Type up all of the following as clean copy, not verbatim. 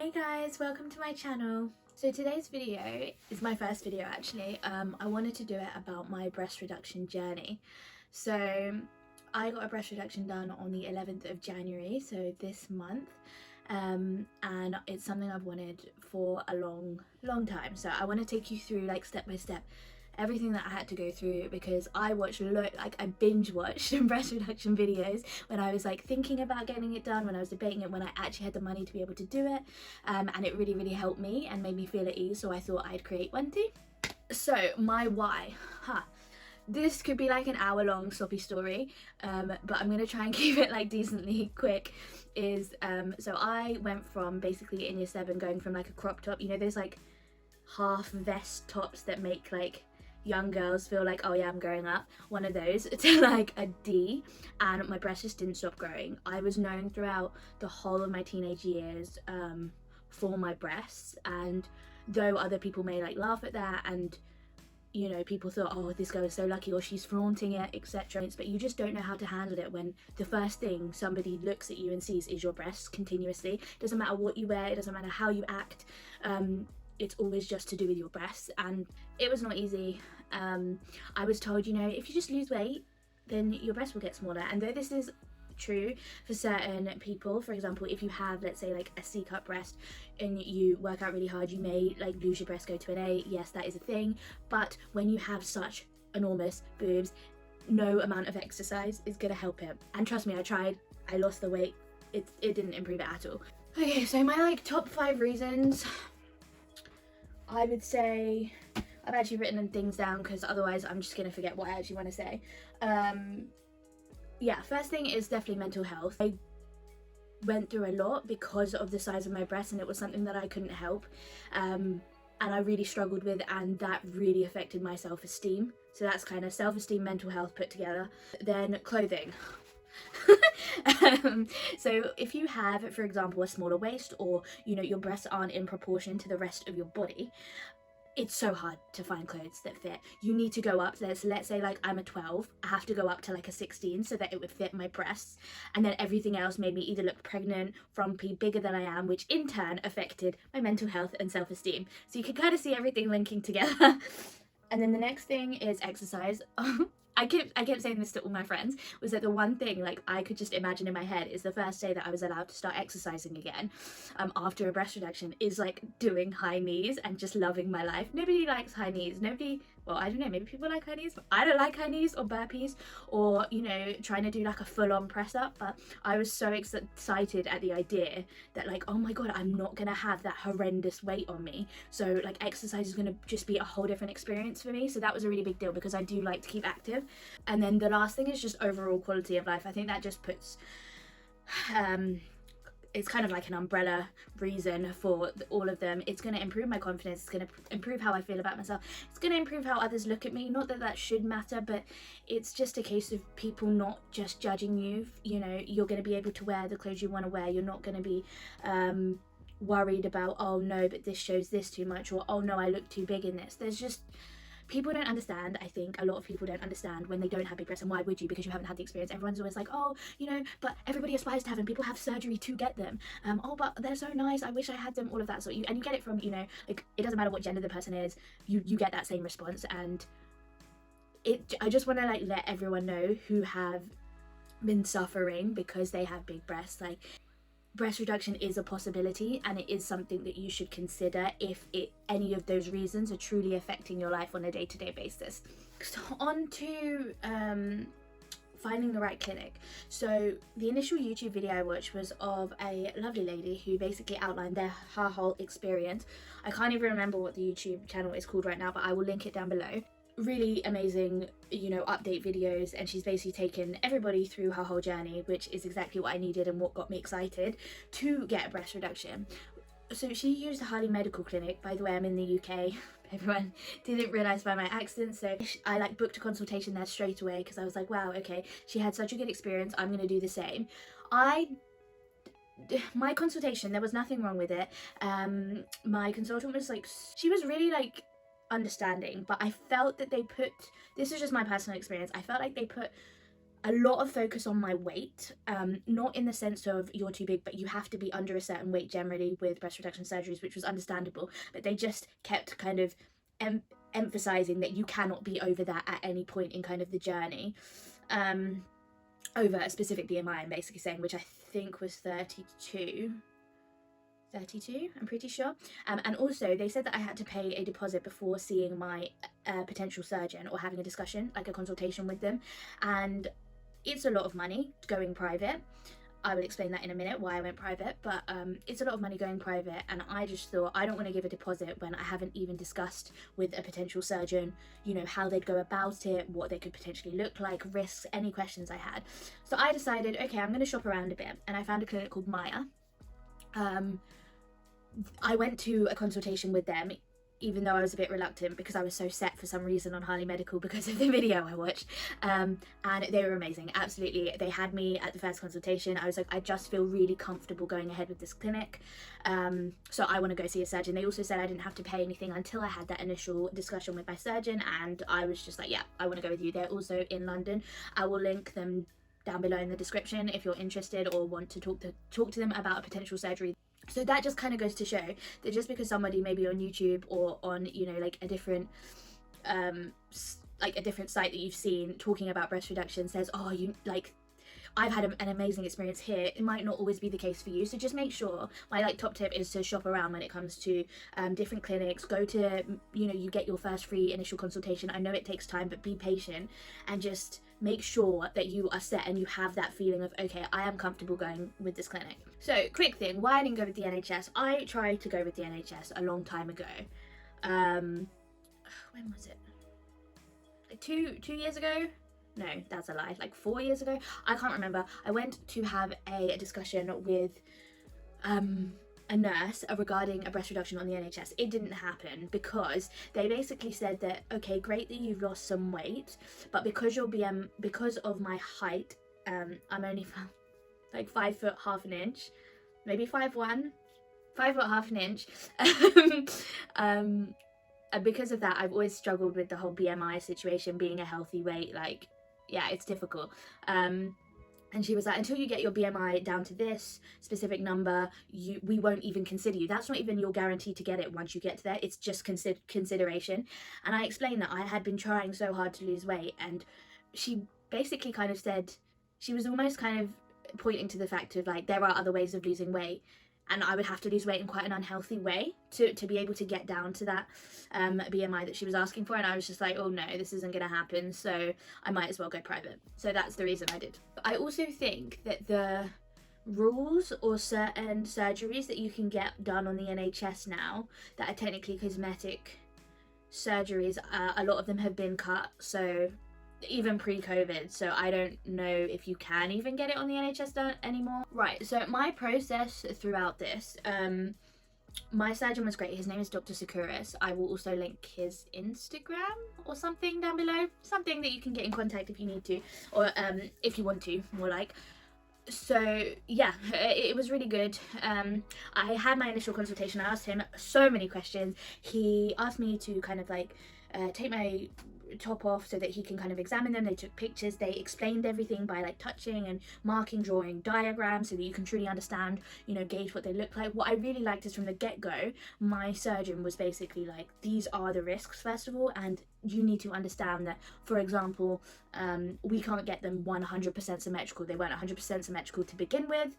Hey guys, welcome to my channel. So today's video is my first video actually. I wanted to do it about my breast reduction journey. So I got a breast reduction done on the 11th of January, so this month. And it's something I've wanted for a long time. So I want to take you through like step by step everything that I had to go through, because I binge watched breast reduction videos when I was like thinking about getting it done, when I was debating it, when I actually had the money to be able to do it, and it really helped me and made me feel at ease, so I thought I'd create one too. So my why, this could be like an hour-long sloppy story, but I'm gonna try and keep it like decently quick. So I went from basically in year 7 going from like a crop top, you know those like half vest tops that make like young girls feel like, oh yeah, I'm growing up, one of those, to like a D, and my breasts just didn't stop growing. I was known throughout the whole of my teenage years for my breasts, and though other people may like laugh at that, and you know, people thought, oh, this girl is so lucky, or she's flaunting it, etc., but you just don't know how to handle it when the first thing somebody looks at you and sees is your breasts continuously. It doesn't matter what you wear, it doesn't matter how you act, it's always just to do with your breasts, and it was not easy. I was told, you know, if you just lose weight, then your breasts will get smaller, and though this is true for certain people, for example, if you have, let's say, like a C-cup breast and you work out really hard, you may like lose your breast, go to an A. Yes, that is a thing, but when you have such enormous boobs, no amount of exercise is gonna help it. And trust me, I tried, I lost the weight, it didn't improve it at all. Okay, so my like top 5 reasons, I would say, I've actually written things down because otherwise I'm just gonna forget what I actually want to say. Yeah, first thing is definitely mental health. I went through a lot because of the size of my breasts, and it was something that I couldn't help, and I really struggled with, and that really affected my self-esteem. So that's kind of self-esteem, mental health put together. Then clothing. So if you have, for example, a smaller waist, or you know your breasts aren't in proportion to the rest of your body, it's so hard to find clothes that fit. You need to go up, let's say like I'm a 12, I have to go up to like a 16 so that it would fit my breasts, and then everything else made me either look pregnant, frumpy, bigger than I am, which in turn affected my mental health and self-esteem. So you can kind of see everything linking together. And then the next thing is exercise. I kept saying this to all my friends, was that the one thing like I could just imagine in my head is the first day that I was allowed to start exercising again, after a breast reduction, is like doing high knees and just loving my life. Nobody likes high knees. Nobody, well, I don't know, maybe people like high knees, but I don't like high knees or burpees, or you know, trying to do like a full-on press up. But I was so excited at the idea that like, oh my god, I'm not gonna have that horrendous weight on me, so like exercise is gonna just be a whole different experience for me. So that was a really big deal because I do like to keep active. And then the last thing is just overall quality of life. I think that just puts it's kind of like an umbrella reason for all of them. It's going to improve my confidence, it's going to improve how I feel about myself, it's going to improve how others look at me. Not that that should matter, but it's just a case of people not just judging you. You know, you're going to be able to wear the clothes you want to wear. You're not going to be worried about, oh no, but this shows this too much, or oh no, I look too big in this. There's just, people don't understand. I think a lot of people don't understand when they don't have big breasts, and why would you? Because you haven't had the experience. Everyone's always like, oh, you know, but everybody aspires to have them, people have surgery to get them, oh, but they're so nice, I wish I had them, all of that sort. And you get it from, you know, like, it doesn't matter what gender the person is, you get that same response. And I just want to like let everyone know who have been suffering because they have big breasts, like, breast reduction is a possibility, and it is something that you should consider if any of those reasons are truly affecting your life on a day-to-day basis. So on to finding the right clinic. So the initial YouTube video I watched was of a lovely lady who basically outlined her whole experience. I can't even remember what the YouTube channel is called right now, but I will link it down below. Really amazing, you know, update videos, and she's basically taken everybody through her whole journey, which is exactly what I needed and what got me excited to get a breast reduction. So she used the Harley Medical Clinic. By the way, I'm in the UK. Everyone didn't realise by my accent, so I like booked a consultation there straight away because I was like, wow, okay, she had such a good experience, I'm gonna do the same. My consultation, there was nothing wrong with it. My consultant was like, she was really like understanding, but I felt that they put, this is just my personal experience, I felt like they put a lot of focus on my weight, not in the sense of you're too big, but you have to be under a certain weight generally with breast reduction surgeries, which was understandable, but they just kept kind of emphasizing that you cannot be over that at any point in kind of the journey, over a specific BMI, I'm basically saying, which I think was 32, I'm pretty sure. And also they said that I had to pay a deposit before seeing my potential surgeon or having a discussion, like a consultation with them, and it's a lot of money going private. I will explain that in a minute why I went private, but it's a lot of money going private, and I just thought I don't want to give a deposit when I haven't even discussed with a potential surgeon, you know, how they'd go about it, what they could potentially look like, risks, any questions I had. So I decided, okay, I'm going to shop around a bit, and I found a clinic called MYA. I went to a consultation with them, even though I was a bit reluctant because I was so set for some reason on Harley Medical because of the video I watched, and they were amazing. Absolutely, they had me at the first consultation. I was like, I just feel really comfortable going ahead with this clinic, so I want to go see a surgeon. They also said I didn't have to pay anything until I had that initial discussion with my surgeon, and I was just like, yeah, I want to go with you. They're also in London. I will link them down below in the description if you're interested or want to talk to them about a potential surgery. So that just kind of goes to show that just because somebody maybe on YouTube or on, you know, like a different site that you've seen talking about breast reduction says, oh, you like, I've had an amazing experience here, it might not always be the case for you. So just make sure, my like top tip is to shop around when it comes to different clinics. Go to, you know, you get your first free initial consultation. I know it takes time, but be patient and just make sure that you are set and you have that feeling of, okay, I am comfortable going with this clinic. So quick thing, why I didn't go with the NHS. I tried to go with the NHS a long time ago. When was it? Like two years ago? No, that's a lie, like 4 years ago. I can't remember. I went to have a discussion with a nurse regarding a breast reduction on the NHS. It didn't happen because they basically said that, okay, great that you've lost some weight, but because because of my height, I'm only like 5 foot half an inch, maybe 5'1", 5 foot half an inch. And because of that, I've always struggled with the whole BMI situation, being a healthy weight. Like, yeah, it's difficult. And she was like, until you get your BMI down to this specific number, we won't even consider you. That's not even your guarantee to get it once you get to there. It's just consideration. And I explained that I had been trying so hard to lose weight, and she basically kind of said, she was almost kind of pointing to the fact of like, there are other ways of losing weight, and I would have to lose weight in quite an unhealthy way to be able to get down to that BMI that she was asking for. And I was just like, oh no, this isn't going to happen, so I might as well go private. So that's the reason I did. I also think that the rules or certain surgeries that you can get done on the NHS now that are technically cosmetic surgeries, a lot of them have been cut, so even pre-COVID, so I don't know if you can even get it on the NHS done anymore. Right, so my process throughout this, my surgeon was great. His name is Dr. Tsekouras. I will also link his Instagram or something down below, something that you can get in contact if you need to, or if you want to, more like. So yeah, it was really good. I had my initial consultation. I asked him so many questions. He asked me to kind of like take my top off so that he can kind of examine them. They took pictures, they explained everything by like touching and marking, drawing diagrams so that you can truly understand, you know, gauge what they look like. What I really liked is from the get-go, my surgeon was basically like, these are the risks first of all, and you need to understand that, for example, we can't get them 100% symmetrical. They weren't 100% symmetrical to begin with.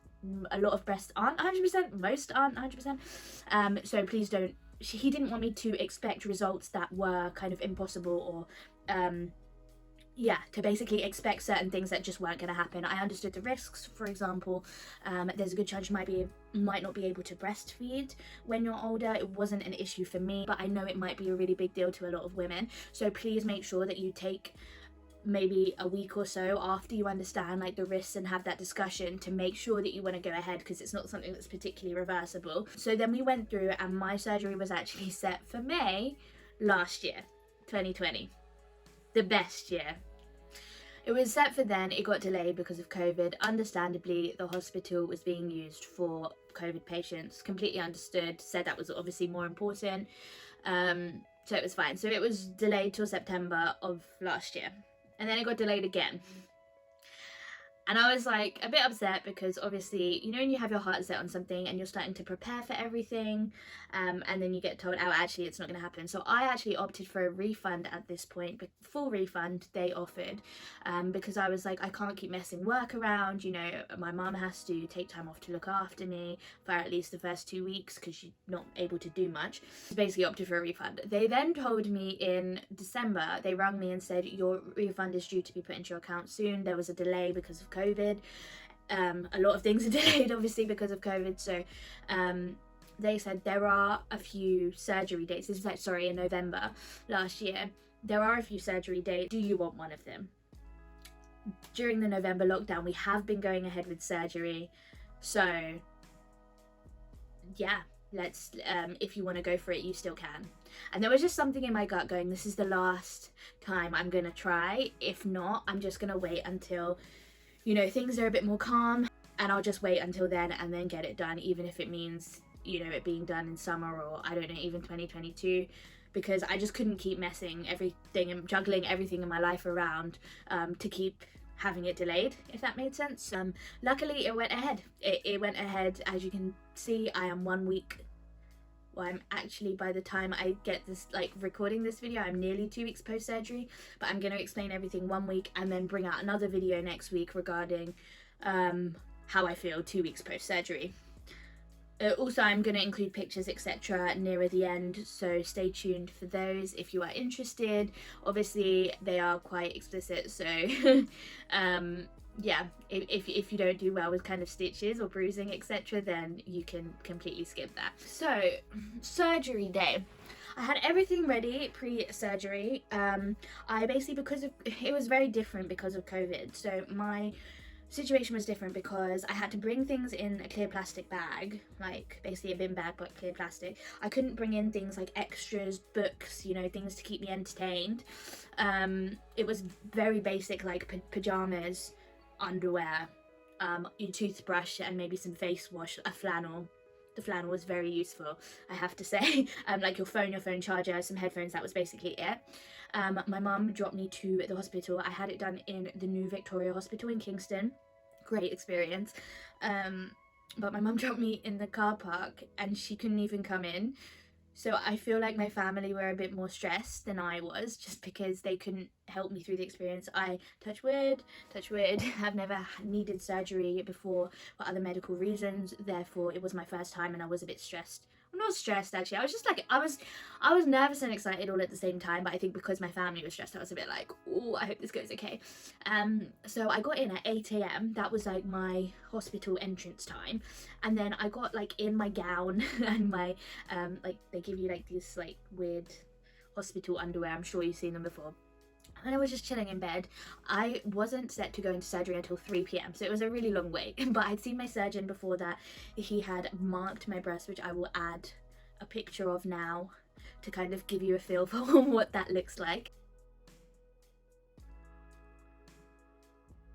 A lot of breasts aren't 100%, most aren't 100%, so please don't, he didn't want me to expect results that were kind of impossible, or yeah, to basically expect certain things that just weren't going to happen. I understood the risks. For example, there's a good chance you might not be able to breastfeed when you're older. It wasn't an issue for me, but I know it might be a really big deal to a lot of women. So please make sure that you take maybe a week or so after you understand like the risks and have that discussion to make sure that you want to go ahead, because it's not something that's particularly reversible. So then we went through, and my surgery was actually set for May last year, 2020, the best year. It was set for then. It got delayed because of COVID. Understandably, the hospital was being used for COVID patients. Completely understood. Said that was obviously more important, so it was fine. So it was delayed till September of last year. And then it got delayed again. And I was like a bit upset because obviously, you know, when you have your heart set on something and you're starting to prepare for everything, and then you get told, oh, actually it's not going to happen. So I actually opted for a refund at this point, but full refund they offered, because I was like, I can't keep messing work around, you know, my mum has to take time off to look after me for at least the first 2 weeks because she's not able to do much. So basically opted for a refund. They then told me in December, they rang me and said, your refund is due to be put into your account soon. There was a delay because of COVID. A lot of things are delayed obviously because of COVID. So they said there are a few surgery dates. This is like, sorry, in November last year. There are a few surgery dates. Do you want one of them? During the November lockdown, we have been going ahead with surgery. So yeah, let's, if you want to go for it, you still can. And there was just something in my gut going, this is the last time I'm gonna try. If not, I'm just gonna wait until, you know, things are a bit more calm, and I'll just wait until then and then get it done, even if it means, you know, it being done in summer, or I don't know, even 2022, because I just couldn't keep messing everything and juggling everything in my life around to keep having it delayed, if that made sense. Luckily it went ahead. It went ahead. As you can see, I am 1 week, well, I'm actually, by the time I get this, like, recording this video, I'm nearly 2 weeks post surgery, but I'm going to explain everything 1 week and then bring out another video next week regarding how I feel 2 weeks post surgery. Also, I'm going to include pictures, etc. nearer the end, so stay tuned for those if you are interested. Obviously, they are quite explicit, so yeah, if you don't do well with kind of stitches or bruising, etc., then you can completely skip that. So, surgery day. I had everything ready pre-surgery. I basically, because of, it was very different because of COVID, so my situation was different because I had to bring things in a clear plastic bag, like basically a bin bag but clear plastic. I couldn't bring in things like extras, books, you know, things to keep me entertained. It was very basic, like pajamas, underwear, your toothbrush, and maybe some face wash, a flannel. The flannel was very useful, I have to say. Like your phone charger, some headphones, that was basically it. My mum dropped me to the hospital. I had it done in the new Victoria Hospital in Kingston. Great experience. But my mum dropped me in the car park and she couldn't even come in. So I feel like my family were a bit more stressed than I was, just because they couldn't help me through the experience. I, touch wood, have never needed surgery before for other medical reasons. Therefore, it was my first time and I was a bit stressed. I'm not stressed actually, I was just like, I was nervous and excited all at the same time, but I think because my family was stressed, I was a bit like, oh, I hope this goes okay. So I got in at 8 AM, that was like my hospital entrance time, and then I got like in my gown and my, like they give you like these like weird hospital underwear, I'm sure you've seen them before. And I was just chilling in bed. I wasn't set to go into surgery until 3 PM, so it was a really long wait. But I'd seen my surgeon before that. He had marked my breast, which I will add a picture of now to kind of give you a feel for what that looks like.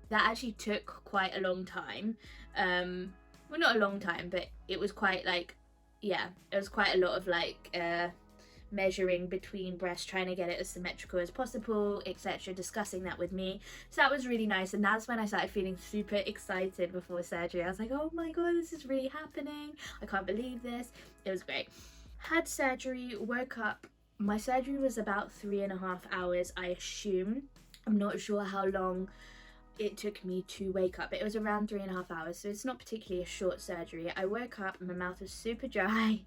That actually took quite a long time. Well, not a long time, but it was quite like, yeah, it was quite a lot of like measuring between breasts, trying to get it as symmetrical as possible, etc., discussing that with me. So that was really nice, and that's when I started feeling super excited before surgery. I was like, oh my god, this is really happening, I can't believe this. It was great. Had surgery, woke up. My surgery was about 3.5 hours, I assume. I'm not sure how long it took me to wake up, but it was around 3.5 hours, so it's not particularly a short surgery. I woke up and my mouth was super dry,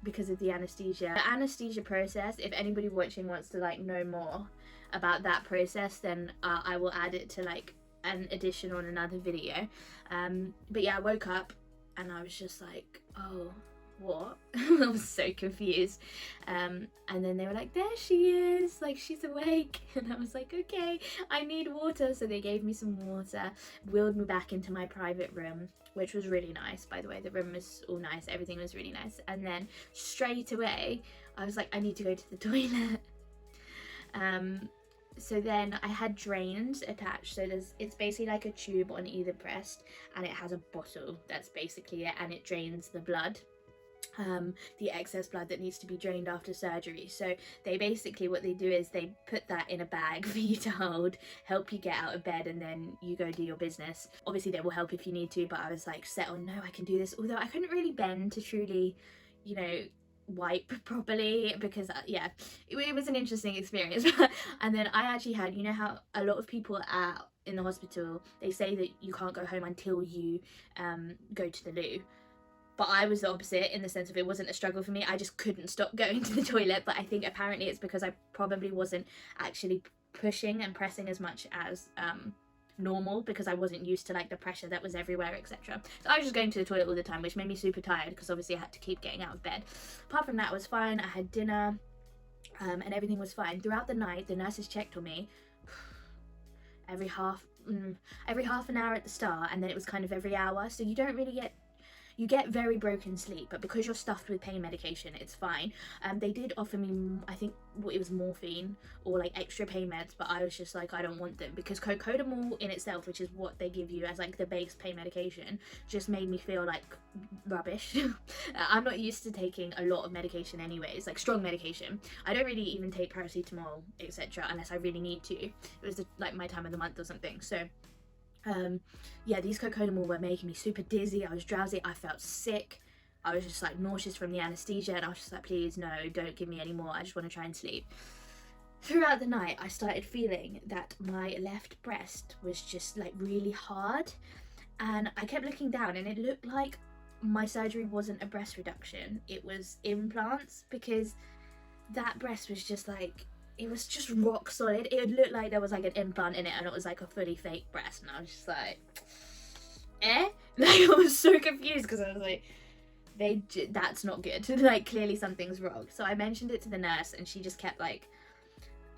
because of the anesthesia. The anesthesia process, if anybody watching wants to like know more about that process, then I will add it to like an addition on another video. But yeah, I woke up and I was just like, oh, what? I was so confused. And then they were like, there she is, like she's awake. And I was like, okay, I need water. So they gave me some water, wheeled me back into my private room, which was really nice, by the way. The room was all nice, everything was really nice. And then straight away I was like, I need to go to the toilet. So then I had drains attached, so it's basically like a tube on either breast, and it has a bottle, that's basically it, and it drains the blood. the excess blood that needs to be drained after surgery. So they basically, what they do is they put that in a bag for you to hold, help you get out of bed, and then you go do your business. Obviously they will help if you need to, but I was like set on, no, I can do this, although I couldn't really bend to truly, you know, wipe properly, because yeah, it was an interesting experience. And then I actually had, you know how a lot of people out in the hospital, they say that you can't go home until you go to the loo. But I was the opposite, in the sense of it wasn't a struggle for me. I just couldn't stop going to the toilet. But I think apparently it's because I probably wasn't actually pushing and pressing as much as normal, because I wasn't used to like the pressure that was everywhere, etc. So I was just going to the toilet all the time, which made me super tired, because obviously I had to keep getting out of bed. Apart from that, it was fine. I had dinner and everything was fine. Throughout the night, the nurses checked on me every half an hour at the start, and then it was kind of every hour. So you don't really get, you get very broken sleep, but because you're stuffed with pain medication, it's fine. They did offer me, I think it was morphine or like extra pain meds, but I was just like, I don't want them, because cocodamol in itself, which is what they give you as like the base pain medication, just made me feel like rubbish. I'm not used to taking a lot of medication anyways, like strong medication. I don't really even take paracetamol, etc., unless I really need to. It was like my time of the month or something. So yeah, these cocodamol were making me super dizzy. I was drowsy, I felt sick, I was just like nauseous from the anesthesia, and I was just like, please no, don't give me any more, I just want to try and sleep. Throughout the night I started feeling that my left breast was just like really hard, and I kept looking down, and it looked like my surgery wasn't a breast reduction, it was implants, because that breast was just like, it was just rock solid. It looked like there was like an implant in it, and it was like a fully fake breast, and I was just like, eh? Like, I was so confused, because I was like, that's not good. Like, clearly something's wrong. So I mentioned it to the nurse, and she just kept like,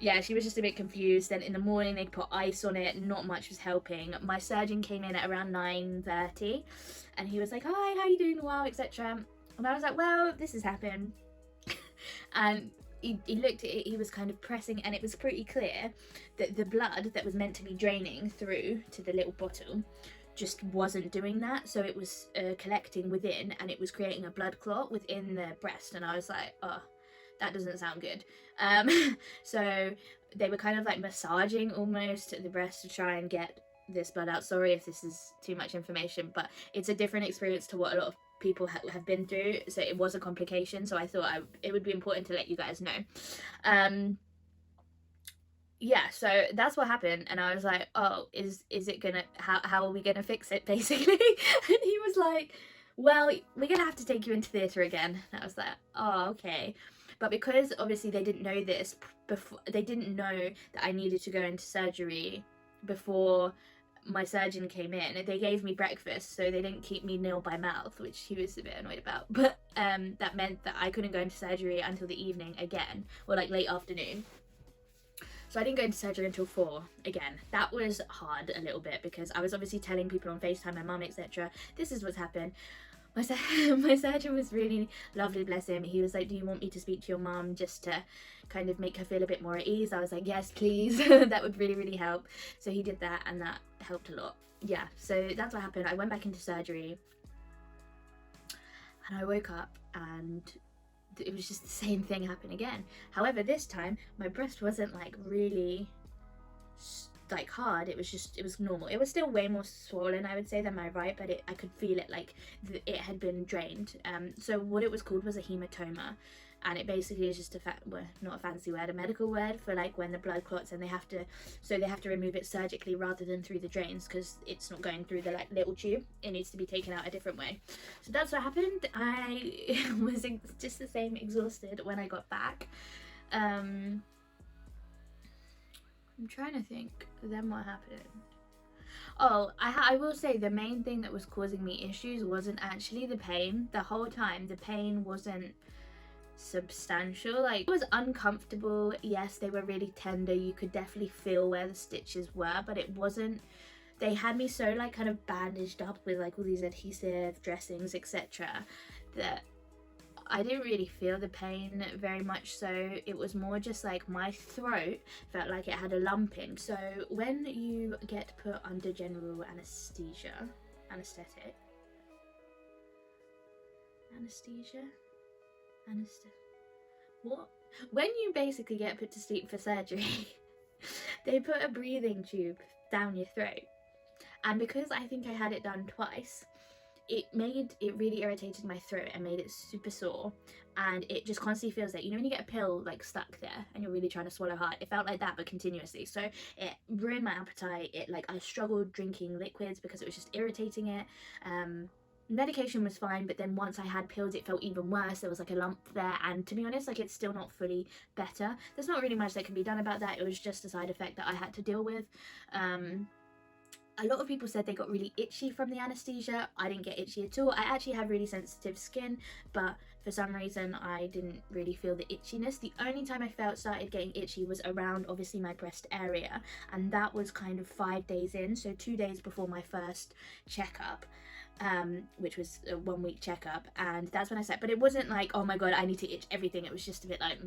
yeah, she was just a bit confused. Then in the morning they put ice on it, not much was helping. My surgeon came in at around 9:30, and he was like, hi, how you doing, well, etc. And I was like, well, this has happened. And he looked at it, he was kind of pressing, and it was pretty clear that the blood that was meant to be draining through to the little bottle just wasn't doing that. So it was collecting within, and it was creating a blood clot within the breast. And I was like, oh, that doesn't sound good. So they were kind of like massaging almost the breast to try and get this blood out. Sorry if this is too much information, but it's a different experience to what a lot of people have been through, so it was a complication, so I thought it would be important to let you guys know. Yeah, so that's what happened, and I was like, oh, is it gonna, how are we gonna fix it, basically? And he was like, well, we're gonna have to take you into theatre again. And I was like, oh, okay. But because obviously they didn't know this before, they didn't know that I needed to go into surgery before my surgeon came in, they gave me breakfast, so they didn't keep me nil by mouth, which he was a bit annoyed about. But that meant that I couldn't go into surgery until the evening again, or like late afternoon. So I didn't go into surgery until 4 again. That was hard a little bit, because I was obviously telling people on FaceTime, my mum, etc., this is what's happened. My surgeon was really lovely, bless him. He was like, do you want me to speak to your mum just to kind of make her feel a bit more at ease? I was like, yes, please. That would really, really help. So he did that, and that helped a lot. Yeah, so that's what happened. I went back into surgery, and I woke up, and it was just the same thing happened again. However, this time my breast wasn't like really like hard, it was normal. It was still way more swollen, I would say, than my right, but I could feel it like it had been drained. So what it was called was a hematoma, and it basically is just well, not a fancy word, a medical word for like when the blood clots, and they have to remove it surgically rather than through the drains, because it's not going through the like little tube, it needs to be taken out a different way. So that's what happened. I was just the same, exhausted when I got back. I'm trying to think, then what happened? Oh, I will say the main thing that was causing me issues wasn't actually the pain. The whole time the pain wasn't substantial. Like, it was uncomfortable, yes, they were really tender, you could definitely feel where the stitches were, but it wasn't, they had me so like kind of bandaged up with like all these adhesive dressings, etc., that I didn't really feel the pain very much. So it was more just like my throat felt like it had a lump in. So when you get put under general anesthetic, Anesthesia? What? When you basically get put to sleep for surgery, they put a breathing tube down your throat. And because I think I had it done twice, it really irritated my throat and made it super sore, and it just constantly feels like, you know, when you get a pill like stuck there and you're really trying to swallow hard, it felt like that but continuously. So it ruined my appetite. It, like, I struggled drinking liquids because it was just irritating it. Medication was fine, but then once I had pills it felt even worse. There was like a lump there, and to be honest, like, it's still not fully better. There's not really much that can be done about that. It was just a side effect that I had to deal with. A lot of people said they got really itchy from the anesthesia. I didn't get itchy at all. I actually have really sensitive skin, but for some reason I didn't really feel the itchiness. The only time I started getting itchy was around, obviously, my breast area, and that was kind of 5 days in, so 2 days before my first checkup, which was a 1 week checkup, and that's when I said, but it wasn't like, oh my god, I need to itch everything. It was just a bit like,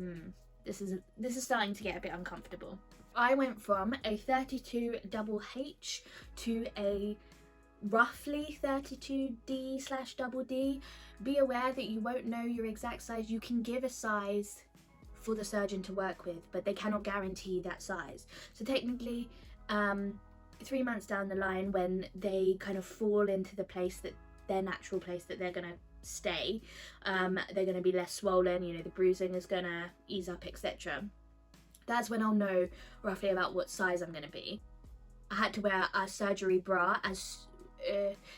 this is starting to get a bit uncomfortable. I went from a 32 double H to a roughly 32D/double D. Be aware that you won't know your exact size. You can give a size for the surgeon to work with, but they cannot guarantee that size. So technically, 3 months down the line, when they kind of fall into the place that their natural place that they're gonna stay, they're gonna be less swollen, you know, the bruising is gonna ease up, etc. That's when I'll know roughly about what size I'm going to be. I had to wear a surgery bra as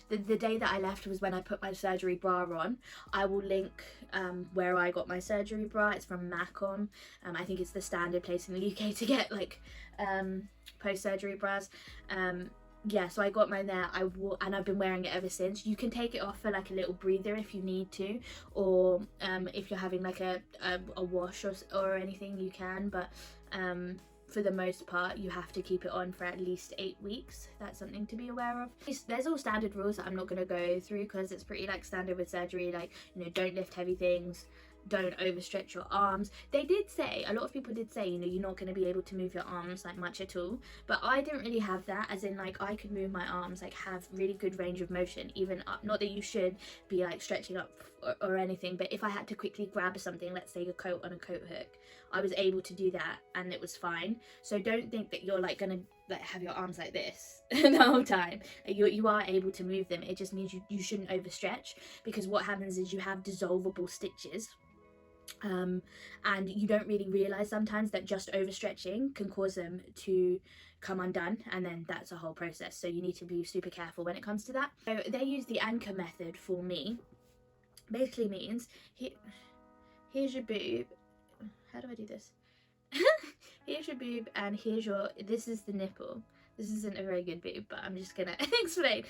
the day that I left was when I put my surgery bra on. I will link where I got my surgery bra. It's from MACOM. I think it's the standard place in the UK to get like post-surgery bras. Yeah, so I got mine there. And I've been wearing it ever since. You can take it off for like a little breather if you need to, or if you're having like a wash or anything, you can, but for the most part you have to keep it on for at least 8 weeks. That's something to be aware of. There's all standard rules that I'm not going to go through because it's pretty like standard with surgery, like, you know, don't lift heavy things, don't overstretch your arms. They did say, a lot of people did say, you know, you're not going to be able to move your arms like much at all, but I didn't really have that, as in like I could move my arms, like have really good range of motion, even up. Not that you should be like stretching up or anything, but if I had to quickly grab something, let's say a coat on a coat hook, I was able to do that and it was fine. So don't think that you're like gonna like have your arms like this the whole time. You are able to move them. It just means you shouldn't overstretch, because what happens is you have dissolvable stitches, and you don't really realize sometimes that just overstretching can cause them to come undone, and then that's a whole process. So you need to be super careful when it comes to that. So they use the anchor method for me. Basically means here's your boob. How do I do this? Here's your boob and this is the nipple. This isn't a very good boob, but I'm just gonna explain.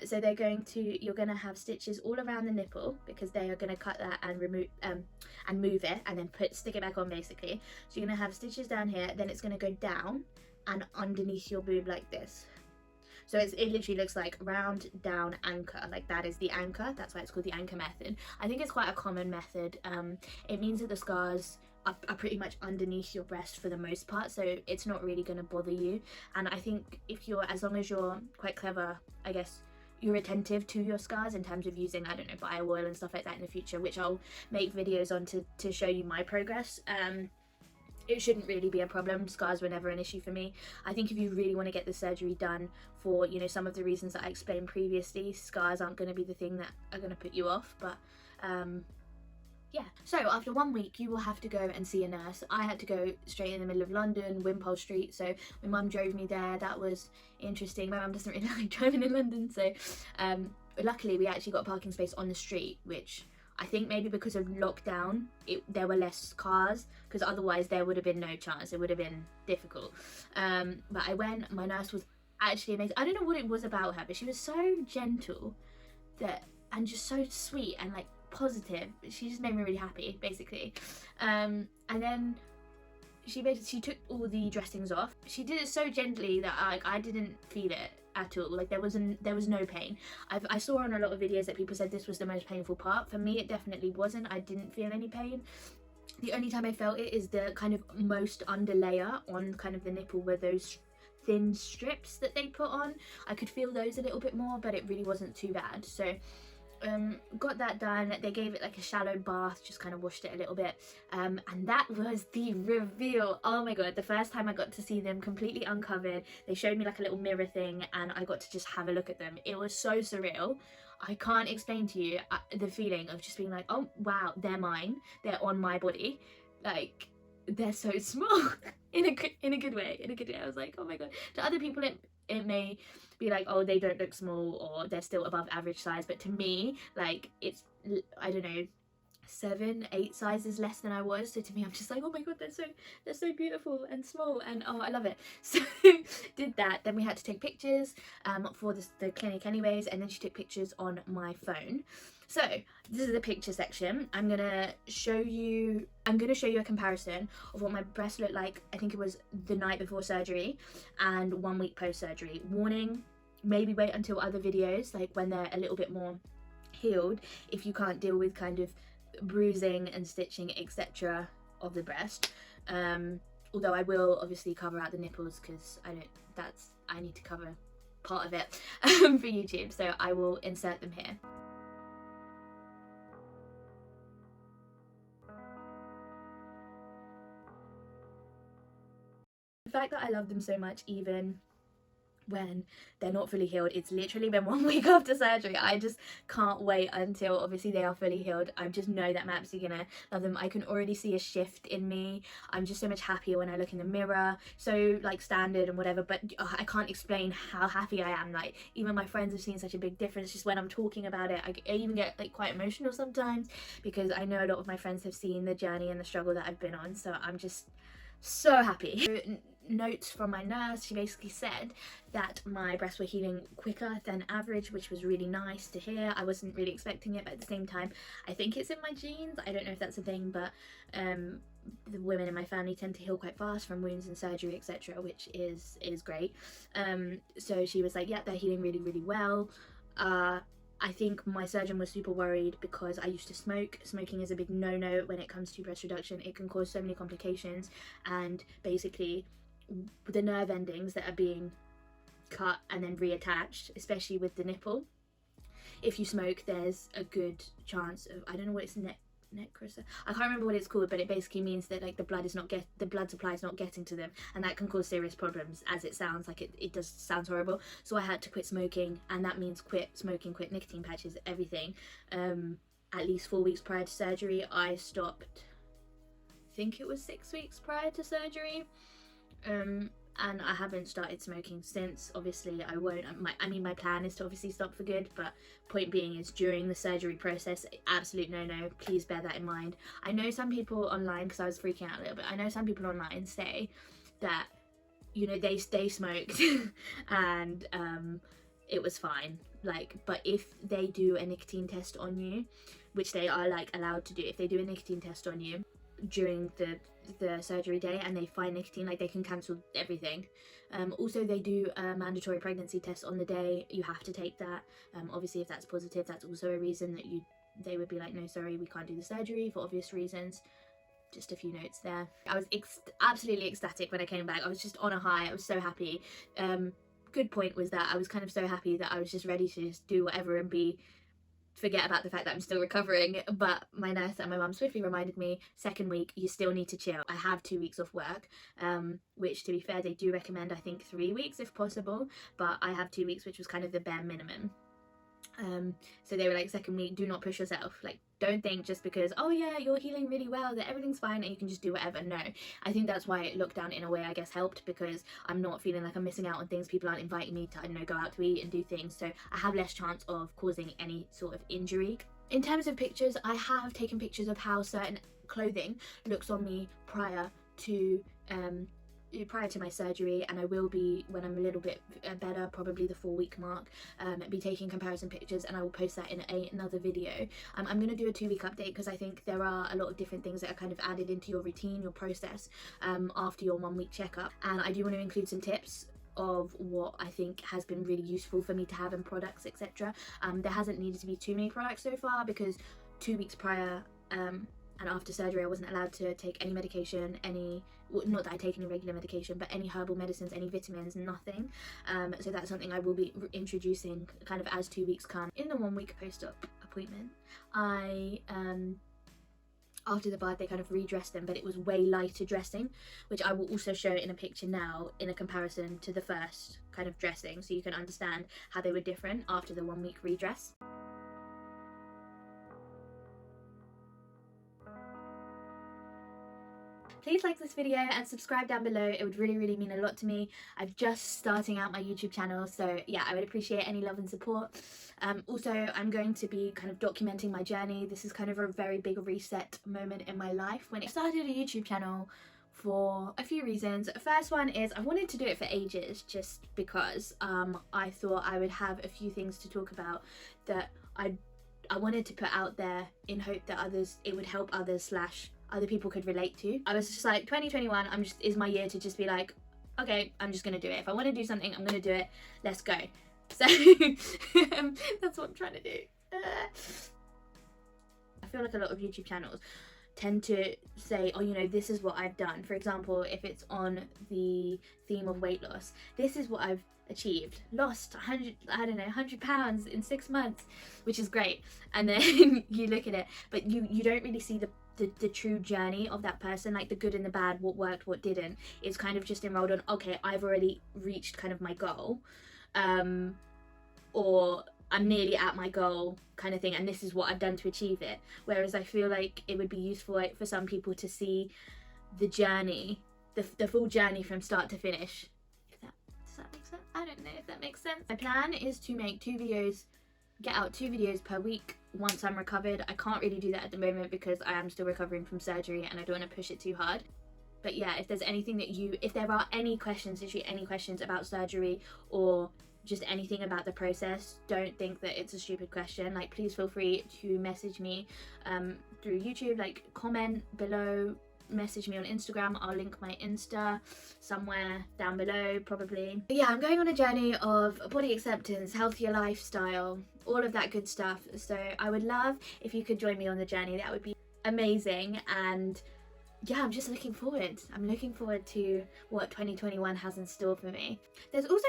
So you're gonna have stitches all around the nipple, because they are gonna cut that and remove and move it and then stick it back on, basically. So you're gonna have stitches down here, then it's gonna go down and underneath your boob like this. So it literally looks like round, down, anchor. Like that is the anchor. That's why it's called the anchor method. I think it's quite a common method. It means that the scars are pretty much underneath your breast for the most part, so it's not really going to bother you. And I think as long as you're quite clever, I guess, you're attentive to your scars in terms of using, I don't know, bio oil and stuff like that in the future, which I'll make videos on to show you my progress. It shouldn't really be a problem. Scars were never an issue for me. I think if you really want to get the surgery done for, you know, some of the reasons that I explained previously, scars aren't going to be the thing that are going to put you off. But yeah, so after 1 week you will have to go and see a nurse. I had to go straight in the middle of London, Wimpole Street, so my mum drove me there. That was interesting. My mum doesn't really like driving in London, so luckily we actually got a parking space on the street, which I think maybe because of lockdown there were less cars, because otherwise there would have been no chance. It would have been difficult. But I went. My nurse was actually amazing. I don't know what it was about her, but she was so gentle and just so sweet and like positive. She just made me really happy, basically. And then she took all the dressings off. She did it so gently that I didn't feel it at all. Like there was no pain. I saw on a lot of videos that people said this was the most painful part. For me, it definitely wasn't. I didn't feel any pain. The only time I felt it is the kind of most under layer on kind of the nipple, where those thin strips that they put on, I could feel those a little bit more, but it really wasn't too bad. So got that done. They gave it like a shallow bath, just kind of washed it a little bit, and that was the reveal. Oh my god, the first time I got to see them completely uncovered, they showed me like a little mirror thing and I got to just have a look at them. It was so surreal. I can't explain to you the feeling of just being like, oh wow, they're mine, they're on my body, like they're so small. in a good way, in a good way. I was like, oh my god. To other people it may be like, oh, they don't look small or they're still above average size, but to me, like, it's, I don't know, 7-8 sizes less than I was. So to me, I'm just like, oh my god, they're so beautiful and small, and oh, I love it. So did that. Then we had to take pictures for the clinic anyways, and then she took pictures on my phone. So this is the picture section. I'm gonna show you a comparison of what my breast looked like. I think it was the night before surgery and 1 week post surgery. Warning, maybe wait until other videos, like when they're a little bit more healed, if you can't deal with kind of bruising and stitching, etc. of the breast. Although I will obviously cover out the nipples because I need to cover part of it for YouTube, so I will insert them here. The fact that I love them so much, even when they're not fully healed, it's literally been 1 week after surgery. I just can't wait until obviously they are fully healed. I just know that I'm absolutely gonna love them. I can already see a shift in me. I'm just so much happier when I look in the mirror, so like standard and whatever, but I can't explain how happy I am. Like, even my friends have seen such a big difference just when I'm talking about it. I even get like quite emotional sometimes because I know a lot of my friends have seen the journey and the struggle that I've been on, so I'm just so happy. Notes from my nurse, she basically said that my breasts were healing quicker than average, which was really nice to hear. I wasn't really expecting it, but at the same time, I think it's in my genes. I don't know if that's a thing, but the women in my family tend to heal quite fast from wounds and surgery, etc., which is great. So she was like, yeah, they're healing really, really well. I think my surgeon was super worried because I used to smoke. Smoking is a big no-no when it comes to breast reduction. It can cause so many complications, and basically the nerve endings that are being cut and then reattached, especially with the nipple, if you smoke, there's a good chance of, I don't know what it's necrosis, I can't remember what it's called, but it basically means that like the blood supply is not getting to them, and that can cause serious problems. As it sounds, like it does sound horrible. So I had to quit smoking, and that means quit smoking, quit nicotine patches, everything. At least 4 weeks prior to surgery. I stopped, I think it was 6 weeks prior to surgery, and I haven't started smoking since. Obviously I won't. My plan is to obviously stop for good, but point being is during the surgery process, absolute no-no. Please bear that in mind. I know some people online, because I was freaking out a little bit, I know some people online say that, you know, they smoked and it was fine, like, but if they do a nicotine test on you, which they are like allowed to do, if they do a nicotine test on you during the surgery day and they find nicotine, like, they can cancel everything. Also, they do a mandatory pregnancy test on the day. You have to take that. Obviously, if that's positive, that's also a reason that they would be like, no, sorry, we can't do the surgery for obvious reasons. Just a few notes there. I was absolutely ecstatic when I came back. I was just on a high. I was so happy. Good point was that I was kind of so happy that I was just ready to just do whatever and forget about the fact that I'm still recovering. But my nurse and my mum swiftly reminded me, second week, you still need to chill. I have 2 weeks off work, which, to be fair, they do recommend, I think, 3 weeks if possible, but I have 2 weeks, which was kind of the bare minimum. So they were like, second week, do not push yourself. Like, don't think just because, oh yeah, you're healing really well, that everything's fine and you can just do whatever. No, I think that's why lockdown in a way, I guess, helped, because I'm not feeling like I'm missing out on things. People aren't inviting me to, I don't know, go out to eat and do things, so I have less chance of causing any sort of injury. In terms of pictures, I have taken pictures of how certain clothing looks on me prior to my surgery, and I will be, when I'm a little bit better, probably the 4-week mark, be taking comparison pictures, and I will post that in another video. I'm going to do a 2-week update because I think there are a lot of different things that are kind of added into your routine, your process, after your 1-week checkup, and I do want to include some tips of what I think has been really useful for me to have in products, etc. There hasn't needed to be too many products so far, because 2 weeks prior and after surgery I wasn't allowed to take any medication, not that I take any regular medication, but any herbal medicines, any vitamins, nothing. So that's something I will be introducing kind of as 2 weeks come. In the 1 week post-op appointment, I after the bath they kind of redressed them, but it was way lighter dressing, which I will also show in a picture now in a comparison to the first kind of dressing, so you can understand how they were different after the 1 week redress. Please like this video and subscribe down below. It would really mean a lot to me. I'm just starting out my YouTube channel, so yeah, I would appreciate any love and support. Also, I'm going to be kind of documenting my journey. This is kind of a very big reset moment in my life. When I started a YouTube channel for a few reasons. The first one is I wanted to do it for ages, just because I thought I would have a few things to talk about that I wanted to put out there in hope that it would help others / other people could relate to. I was just like, 2021 is my year to just be like, okay, I'm just gonna do it. If I want to do something, I'm gonna do it. Let's go. So that's what I'm trying to do. I feel like a lot of YouTube channels tend to say, oh, you know, this is what I've done. For example, if it's on the theme of weight loss, this is what I've achieved. Lost 100 pounds in 6 months, which is great. And then you look at it, but you don't really see the true journey of that person, like the good and the bad, what worked, what didn't. It's kind of just enrolled on, okay, I've already reached kind of my goal, or I'm nearly at my goal kind of thing, and this is what I've done to achieve it. Whereas I feel like it would be useful for some people to see the journey, the full journey from start to finish. Does that make sense? I don't know if that makes sense. My plan is to make get out 2 videos per week once I'm recovered. I can't really do that at the moment because I am still recovering from surgery and I don't want to push it too hard. But yeah, if there's anything that if there are any questions, literally any questions about surgery or just anything about the process, don't think that it's a stupid question. Like, please feel free to message me through YouTube, like comment below, message me on Instagram. I'll link my Insta somewhere down below probably. But yeah, I'm going on a journey of body acceptance, healthier lifestyle, all of that good stuff. So I would love if you could join me on the journey. That would be amazing. And yeah, I'm just looking forward. I'm looking forward to what 2021 has in store for me. There's also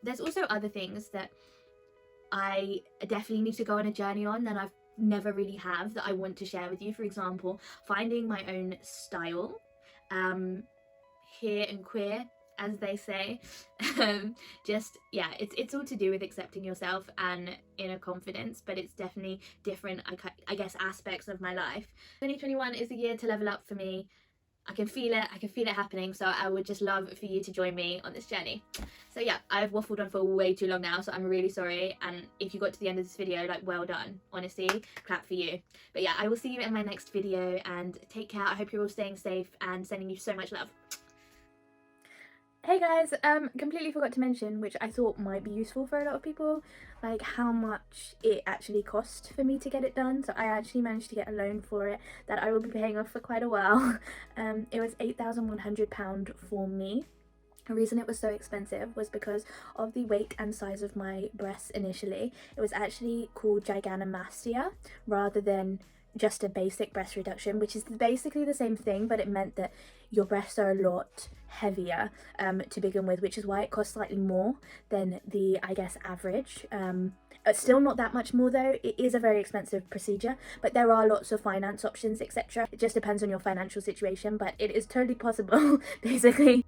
there's also other things that I definitely need to go on a journey on that I've never really have, that I want to share with you. For example, finding my own style, here and queer, as they say. Just yeah, it's all to do with accepting yourself and inner confidence, but it's definitely different, I guess, aspects of my life. 2021 is a year to level up for me. I can feel it happening, so I would just love for you to join me on this journey. So yeah, I've waffled on for way too long now, so I'm really sorry, and if you got to the end of this video, like, well done, honestly, clap for you. But yeah, I will see you in my next video, and take care. I hope you're all staying safe, and sending you so much love. Hey guys, completely forgot to mention, which I thought might be useful for a lot of people, like how much it actually cost for me to get it done. So I actually managed to get a loan for it that I will be paying off for quite a while. It was £8,100 for me. The reason it was so expensive was because of the weight and size of my breasts initially. It was actually called gynecomastia rather than just a basic breast reduction, which is basically the same thing, but it meant that your breasts are a lot heavier to begin with, which is why it costs slightly more than the, I guess, average. It's still not that much more though. It is a very expensive procedure, but there are lots of finance options, etc. It just depends on your financial situation, but it is totally possible basically.